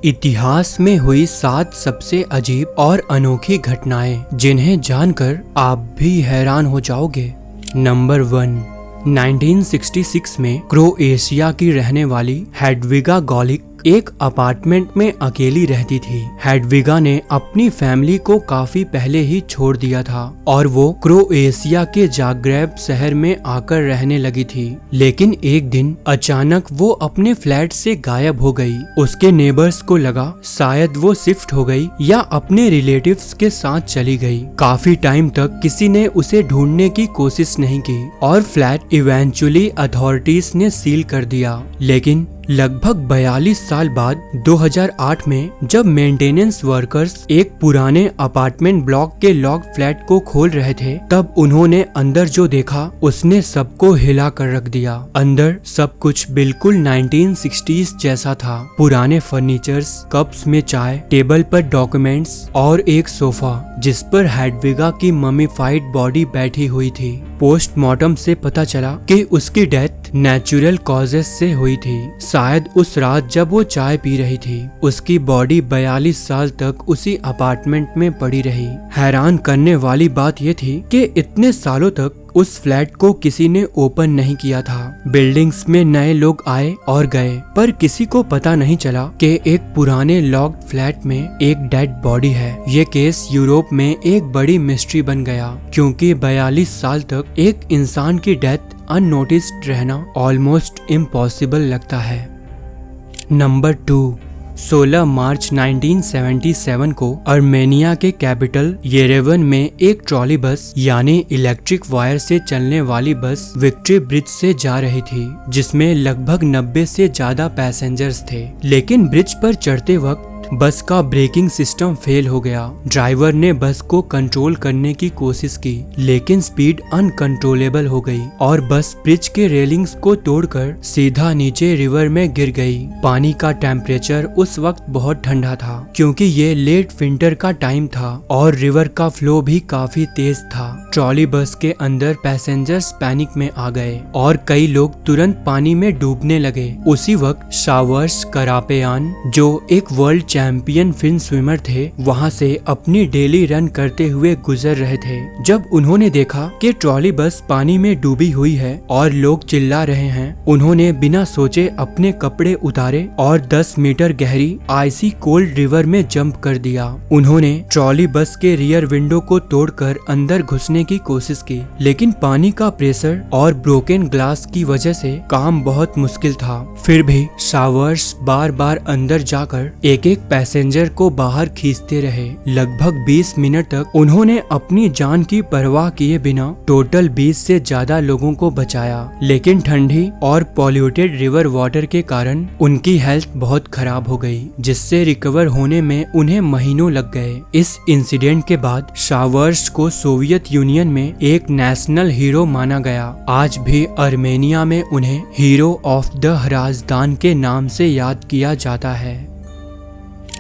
इतिहास में हुई 7 सबसे अजीब और अनोखी घटनाएं जिन्हें जानकर आप भी हैरान हो जाओगे। नंबर 1, 1966 में क्रोएशिया की रहने वाली हेडविगा गॉलिक एक अपार्टमेंट में अकेली रहती थी। हेडविगा ने अपनी फैमिली को काफी पहले ही छोड़ दिया था और वो क्रोएशिया के जाग्रेब शहर में आकर रहने लगी थी। लेकिन एक दिन अचानक वो अपने फ्लैट से गायब हो गई। उसके नेबर्स को लगा शायद वो शिफ्ट हो गई या अपने रिलेटिव्स के साथ चली गई। काफी टाइम तक किसी ने उसे ढूंढने की कोशिश नहीं की और फ्लैट इवेंचुअली अथॉरिटीज ने सील कर दिया। लेकिन लगभग 42 साल बाद 2008 में जब मेंटेनेंस वर्कर्स एक पुराने अपार्टमेंट ब्लॉक के लॉक फ्लैट को खोल रहे थे, तब उन्होंने अंदर जो देखा उसने सबको हिला कर रख दिया। अंदर सब कुछ बिल्कुल 1960s जैसा था। पुराने फर्नीचर्स, कप्स में चाय, टेबल पर डॉक्यूमेंट्स और एक सोफा जिस पर हेडविगा की ममीफाइड बॉडी बैठी हुई थी। पोस्टमार्टम से पता चला कि उसकी डेथ नेचुरल कॉजेस से हुई थी। शायद उस रात जब वो चाय पी रही थी, उसकी बॉडी 42 साल तक उसी अपार्टमेंट में पड़ी रही। हैरान करने वाली बात ये थी कि इतने सालों तक उस फ्लैट को किसी ने ओपन नहीं किया था। बिल्डिंग्स में नए लोग आए और गए, पर किसी को पता नहीं चला कि एक पुराने लॉक्ड फ्लैट में एक डेड बॉडी है। ये केस यूरोप में एक बड़ी मिस्ट्री बन गया, क्योंकि 42 साल तक एक इंसान की डेथ अननोटिस्ड रहना ऑलमोस्ट इम्पॉसिबल लगता है। नंबर 2, 16 मार्च 1977 को अर्मेनिया के कैपिटल येरेवन में एक ट्रॉली बस यानी इलेक्ट्रिक वायर से चलने वाली बस विक्ट्री ब्रिज से जा रही थी, जिसमें लगभग 90 से ज्यादा पैसेंजर्स थे। लेकिन ब्रिज पर चढ़ते वक्त बस का ब्रेकिंग सिस्टम फेल हो गया। ड्राइवर ने बस को कंट्रोल करने की कोशिश की, लेकिन स्पीड अनकंट्रोलेबल हो गई और बस ब्रिज के रेलिंग्स को तोड़कर सीधा नीचे रिवर में गिर गई। पानी का टेम्परेचर उस वक्त बहुत ठंडा था, क्योंकि ये लेट विंटर का टाइम था और रिवर का फ्लो भी काफी तेज था। ट्रॉली बस के अंदर पैसेंजर्स पैनिक में आ गए और कई लोग तुरंत पानी में डूबने लगे। उसी वक्त शावर्स करापेयान, जो एक वर्ल्ड चैंपियन फिन स्विमर थे, वहां से अपनी डेली रन करते हुए गुजर रहे थे। जब उन्होंने देखा कि ट्रॉली बस पानी में डूबी हुई है और लोग चिल्ला रहे हैं, उन्होंने बिना सोचे अपने कपड़े उतारे और 10 मीटर गहरी आइसी कोल्ड रिवर में जंप कर दिया। उन्होंने ट्रॉली बस के रियर विंडो को तोड़कर अंदर घुसने की कोशिश की, लेकिन पानी का प्रेशर और ब्रोकन ग्लास की वजह से काम बहुत मुश्किल था। फिर भी शावर्स बार बार अंदर जाकर एक एक पैसेंजर को बाहर खींचते रहे। लगभग 20 मिनट तक उन्होंने अपनी जान की परवाह किए बिना टोटल 20 से ज्यादा लोगों को बचाया, लेकिन ठंडी और पॉल्यूटेड रिवर वाटर के कारण उनकी हेल्थ बहुत खराब हो गई, जिससे रिकवर होने में उन्हें महीनों लग गए। इस इंसिडेंट के बाद शावर्स को सोवियत यूनियन में एक नेशनल हीरो माना गया। आज भी अर्मेनिया में उन्हें हीरो ऑफ द हराजदान के नाम से याद किया जाता है।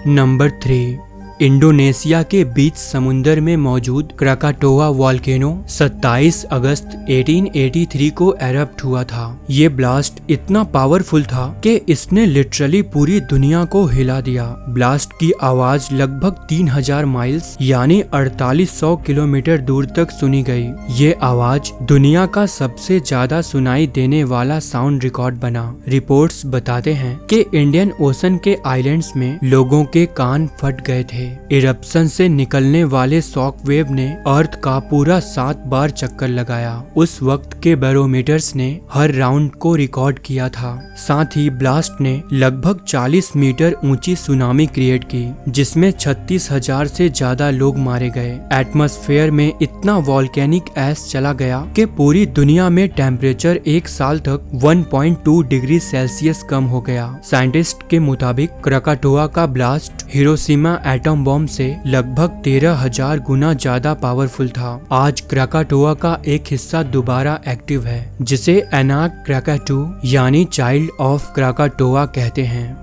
नंबर 3, इंडोनेशिया के बीच समुंदर में मौजूद क्राकाटोआ वॉल्केनो 27 अगस्त 1883 को एरप्ट हुआ था। ये ब्लास्ट इतना पावरफुल था कि इसने लिटरली पूरी दुनिया को हिला दिया। ब्लास्ट की आवाज लगभग 3000 माइल्स यानी 4800 किलोमीटर दूर तक सुनी गई। ये आवाज दुनिया का सबसे ज्यादा सुनाई देने वाला साउंड रिकॉर्ड बना। रिपोर्ट्स बताते हैं कि इंडियन ओशन के आइलैंड्स में लोगों के कान फट गए थे। इरप्शन से निकलने वाले शॉक वेव ने अर्थ का पूरा 7 बार चक्कर लगाया। उस वक्त के बैरोमीटर्स ने हर राउंड को रिकॉर्ड किया था। साथ ही ब्लास्ट ने लगभग 40 मीटर ऊंची सुनामी क्रिएट की, जिसमें 36,000 से ज्यादा लोग मारे गए। एटमॉस्फेयर में इतना वॉल्केनिक ऐश चला गया कि पूरी दुनिया में टेम्परेचर एक साल तक 1.2 डिग्री सेल्सियस कम हो गया। साइंटिस्ट के मुताबिक क्राकाटोआ का ब्लास्ट हिरोशिमा एटम बॉम्ब से लगभग 13,000 गुना ज्यादा पावरफुल था। आज क्राकाटोआ का एक हिस्सा दोबारा एक्टिव है, जिसे एनाक क्राकाटू यानी चाइल्ड ऑफ क्राकाटोआ कहते हैं।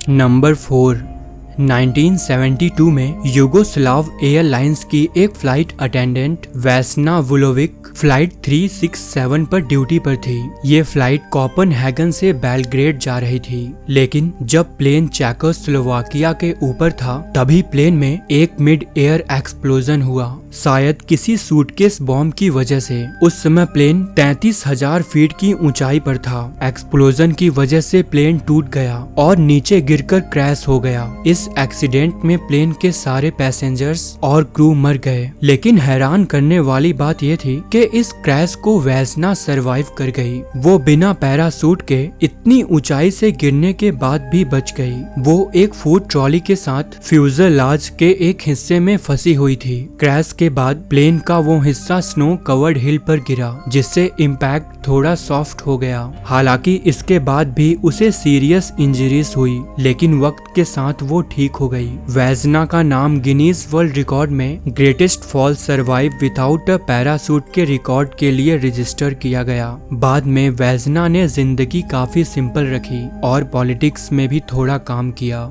नंबर 4, 1972 में यूगोस्लाव एयरलाइंस की एक फ्लाइट अटेंडेंट वेस्ना वुलोविक फ्लाइट 367 पर ड्यूटी पर थी। ये फ्लाइट कोपेनहेगन से बेलग्रेड जा रही थी, लेकिन जब प्लेन चेकोस्लोवाकिया के ऊपर था तभी प्लेन में एक मिड एयर एक्सप्लोजन हुआ, शायद किसी सूटकेस बॉम्ब की वजह से। उस समय प्लेन 33,000 फीट की ऊंचाई पर था। एक्सप्लोजन की वजह से प्लेन टूट गया और नीचे गिरकर क्रैश हो गया। इस एक्सीडेंट में प्लेन के सारे पैसेंजर्स और क्रू मर गए, लेकिन हैरान करने वाली बात यह थी कि इस क्रैश को वेस्ना सरवाइव कर गई। वो बिना पैरासूट के इतनी ऊंचाई से गिरने के बाद भी बच गई। वो एक फूड ट्रॉली के साथ फ्यूजलाज के एक हिस्से में फंसी हुई थी। क्रैश के बाद प्लेन का वो हिस्सा स्नो कवर्ड हिल पर गिरा, जिससे इम्पैक्ट थोड़ा सॉफ्ट हो गया। हालांकि इसके बाद भी उसे सीरियस इंजरीज हुई, लेकिन वक्त के साथ वो ठीक हो गई। वेस्ना का नाम गिनीज वर्ल्ड रिकॉर्ड में greatest fall survive without a parachute के रिकॉर्ड के लिए रजिस्टर किया गया। बाद में वेस्ना ने जिंदगी काफी सिंपल रखी और पॉलिटिक्स में भी थोड़ा काम किया।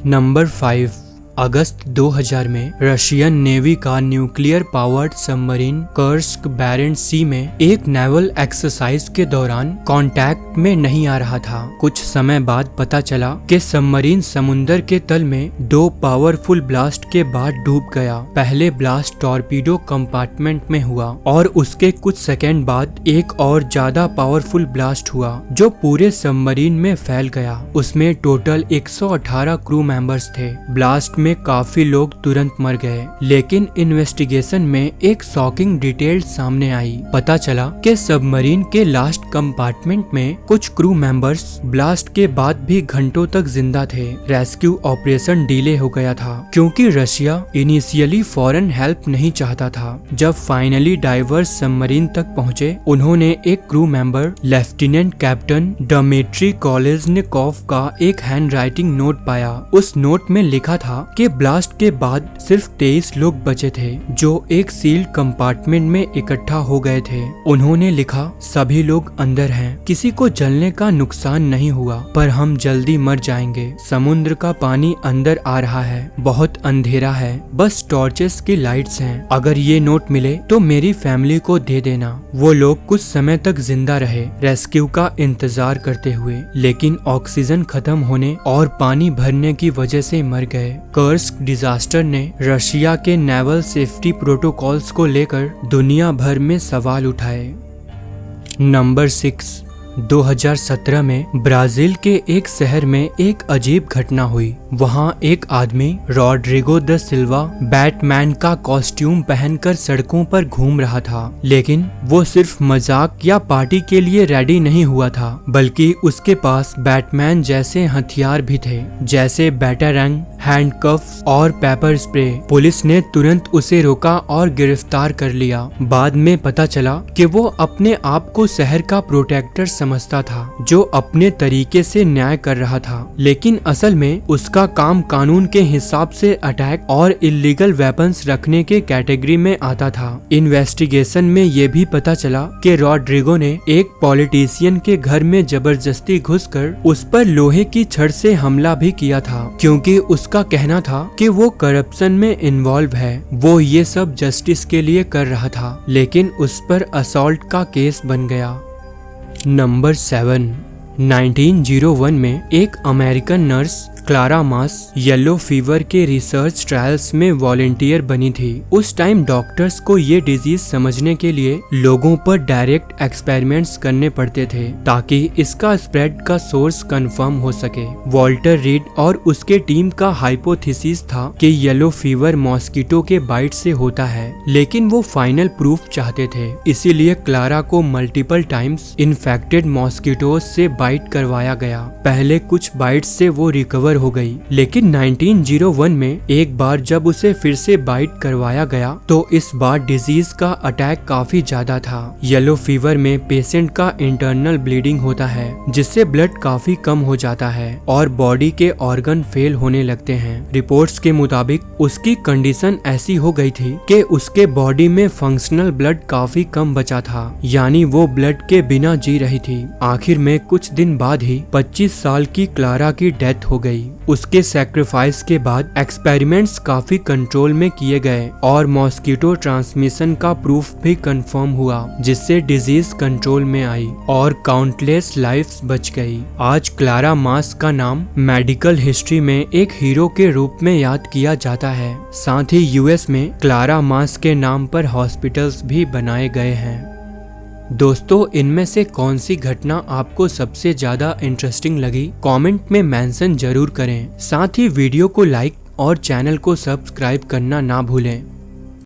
नंबर 5, अगस्त 2000 में रशियन नेवी का nuclear powered submarine Kursk Barents sea में एक नेवल एक्सरसाइज के दौरान कांटेक्ट में नहीं आ रहा था। कुछ समय बाद पता चला कि सबमरीन समुंदर के तल में 2 पावरफुल ब्लास्ट के बाद डूब गया। पहले ब्लास्ट टॉर्पीडो कंपार्टमेंट में हुआ और उसके कुछ सेकंड बाद एक और ज्यादा पावरफुल ब्लास्ट हुआ जो पूरे सबमरीन में फैल गया। उसमें टोटल 118 क्रू मेंबर्स थे। ब्लास्ट में काफी लोग तुरंत मर गए, लेकिन इन्वेस्टिगेशन में एक शॉकिंग डिटेल सामने आई। पता चला कि सबमरीन के लास्ट कंपार्टमेंट में कुछ क्रू मेंबर्स ब्लास्ट के बाद भी घंटों तक जिंदा थे। रेस्क्यू ऑपरेशन डिले हो गया था क्योंकि रशिया इनिशियली फॉरेन हेल्प नहीं चाहता था। जब फाइनली डाइवर्स सबमरीन तक पहुंचे, उन्होंने एक crew member lieutenant captain Dmitry Kolesnikov का एक हैंड राइटिंग नोट पाया। उस नोट में लिखा था कि ब्लास्ट के बाद सिर्फ 23 लोग बचे थे जो एक सील्ड कंपार्टमेंट में इकट्ठा हो गए थे। उन्होंने लिखा, सभी लोग अंदर हैं, किसी को जलने का नुकसान नहीं हुआ, पर हम जल्दी मर जाएंगे। समुद्र का पानी अंदर आ रहा है, बहुत अंधेरा है, बस टॉर्चेस की लाइट्स हैं। अगर ये नोट मिले तो मेरी फैमिली को दे देना। वो लोग कुछ समय तक जिंदा रहे रेस्क्यू का इंतजार करते हुए, लेकिन ऑक्सीजन खत्म होने और पानी भरने की वजह से मर गए। कर्स्क डिजास्टर ने रशिया के नेवल सेफ्टी प्रोटोकॉल्स को लेकर दुनिया भर में सवाल उठाए। नंबर 6, 2017 में ब्राजील के एक शहर में एक अजीब घटना हुई। वहाँ एक आदमी रॉड्रिगो द सिल्वा बैटमैन का कॉस्ट्यूम पहनकर सड़कों पर घूम रहा था, लेकिन वो सिर्फ मजाक या पार्टी के लिए रेडी नहीं हुआ था, बल्कि उसके पास बैटमैन जैसे हथियार भी थे, जैसे बैटरैंग, हैंडकफ और पेपर स्प्रे। पुलिस ने तुरंत उसे रोका और गिरफ्तार कर लिया। बाद में पता चला कि वो अपने आप को शहर का प्रोटेक्टर समझता था, जो अपने तरीके से न्याय कर रहा था, लेकिन असल में उसका काम कानून के हिसाब से अटैक और इल्लीगल वेपन्स रखने के कैटेगरी में आता था। इन्वेस्टिगेशन में ये भी पता चला कि रॉड्रिगो ने एक पॉलिटिशियन के घर में जबरदस्ती घुसकर उस पर लोहे की छड़ से हमला भी किया था, क्योंकि उसका कहना था कि वो करप्शन में इन्वॉल्व है। वो ये सब जस्टिस के लिए कर रहा था, लेकिन उस पर असॉल्ट का केस बन गया। नंबर 7, 1901 में एक अमेरिकन नर्स क्लारा मास येलो फीवर के रिसर्च ट्रायल्स में वॉलेंटियर बनी थी। उस टाइम डॉक्टर्स को ये डिजीज समझने के लिए लोगों पर डायरेक्ट एक्सपेरिमेंट्स करने पड़ते थे ताकि इसका स्प्रेड का सोर्स कंफर्म हो सके। वॉल्टर रीड और उसके टीम का हाइपोथेसिस था कि येलो फीवर मॉस्किटो के बाइट से होता है, लेकिन वो फाइनल प्रूफ चाहते थे। इसीलिए क्लारा को मल्टीपल टाइम्स इन्फेक्टेड मॉस्किटोज से बाइट करवाया गया। पहले कुछ बाइट्स से वो रिकवर हो गई, लेकिन 1901 में एक बार जब उसे फिर से बाइट करवाया गया तो इस बार डिजीज का अटैक काफी ज्यादा था। येलो फीवर में पेशेंट का इंटरनल ब्लीडिंग होता है, जिससे ब्लड काफी कम हो जाता है और बॉडी के ऑर्गन फेल होने लगते हैं। रिपोर्ट्स के मुताबिक उसकी कंडीशन ऐसी हो गई थी कि उसके बॉडी में फंक्शनल ब्लड काफी कम बचा था, यानी वो ब्लड के बिना जी रही थी। आखिर में कुछ दिन बाद ही 25 साल की क्लारा की डेथ हो गई। उसके सैक्रिफाइस के बाद एक्सपेरिमेंट्स काफी कंट्रोल में किए गए और मॉस्किटो ट्रांसमिशन का प्रूफ भी कंफर्म हुआ, जिससे डिजीज कंट्रोल में आई और काउंटलेस लाइफ्स बच गई। आज क्लारा मास का नाम मेडिकल हिस्ट्री में एक हीरो के रूप में याद किया जाता है। साथ ही यूएस में क्लारा मास के नाम पर हॉस्पिटल्स भी बनाए गए हैं। दोस्तों, इनमें से कौन सी घटना आपको सबसे ज्यादा इंटरेस्टिंग लगी, कमेंट में मेंशन जरूर करें। साथ ही वीडियो को लाइक और चैनल को सब्सक्राइब करना ना भूलें।